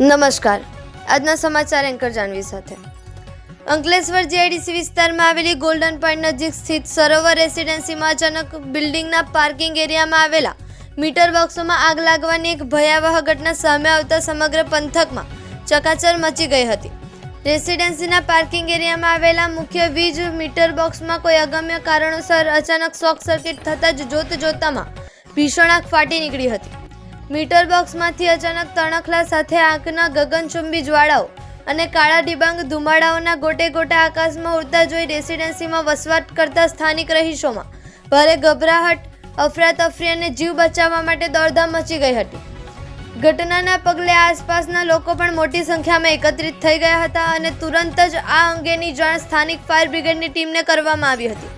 નમસ્કાર, આજના સમાચાર એન્કર જાનવી સાથે. અંકલેશ્વર જીઆઈડીસી વિસ્તારમાં આવેલી ગોલ્ડન પોઈન્ટ નજીક સ્થિત સરોવર રેસિડેન્સીમાં અચાનક બિલ્ડિંગના પાર્કિંગ એરિયામાં આવેલા મીટર બોક્સોમાં આગ લાગવાની એક ભયાવહ ઘટના સામે આવતા સમગ્ર પંથકમાં ચકાચર મચી ગઈ હતી. રેસિડેન્સીના પાર્કિંગ એરિયામાં આવેલા મુખ્ય વીજ મીટર બોક્સમાં કોઈ અગમ્ય કારણોસર અચાનક શોર્ટ સર્કિટ થતાં જ જોતજોતામાં ભીષણ આગ ફાટી નીકળી હતી. મીટર બોક્સમાંથી અચાનક તણખલા સાથે આગના ગગનચુંબી જ્વાળાઓ અને કાળા ડિબાંગ ધુમાડાઓના ગોટે ગોટા આકાશમાં ઉડતા જોઈ રેસિડેન્સીમાં વસવાટ કરતા સ્થાનિક રહીશોમાં ભારે ગભરાહટ, અફરાતફરી અને જીવ બચાવવા માટે દોડધામ મચી ગઈ હતી. ઘટનાના પગલે આસપાસના લોકો પણ મોટી સંખ્યામાં એકત્રિત થઈ ગયા હતા અને તુરંત જ આ અંગેની જાણ સ્થાનિક ફાયર બ્રિગેડની ટીમને કરવામાં આવી હતી.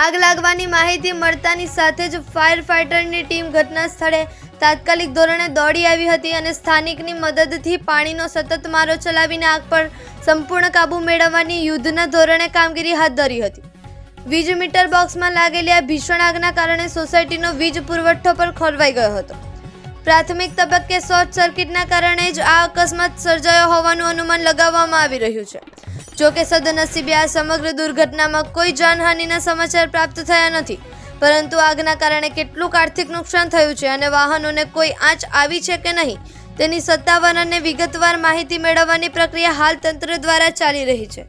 આગ લાગવાની માહિતી મળતાની સાથે જ ફાયર ફાઇટરની ટીમ ઘટના સ્થળે તાત્કાલિક ધોરણે દોડી આવી હતી અને સ્થાનિકની મદદથી પાણીનો સતત મારો ચલાવીને આગ પર સંપૂર્ણ કાબૂ મેળવવાની યુદ્ધના ધોરણે કામગીરી હાથ ધરી હતી. વીજ મીટર બોક્સમાં લાગેલી આ ભીષણ આગના કારણે સોસાયટીનો વીજ પુરવઠો પણ ખોરવાઈ ગયો હતો. પ્રાથમિક તબક્કે શોર્ટ સર્કિટના કારણે જ આ અકસ્માત સર્જાયો હોવાનું અનુમાન લગાવવામાં આવી રહ્યું છે. જોકે સદનસીબે આ સમગ્ર દુર્ઘટનામાં કોઈ જાનહાનિના સમાચાર પ્રાપ્ત થયા નથી, પરંતુ આગના કારણે કેટલું આર્થિક નુકસાન થયું છે અને વાહનોને કોઈ આંચ આવી છે કે નહીં તેની સત્તાવાર અને વિગતવાર માહિતી મેળવવાની પ્રક્રિયા હાલ તંત્ર દ્વારા ચાલી રહી છે.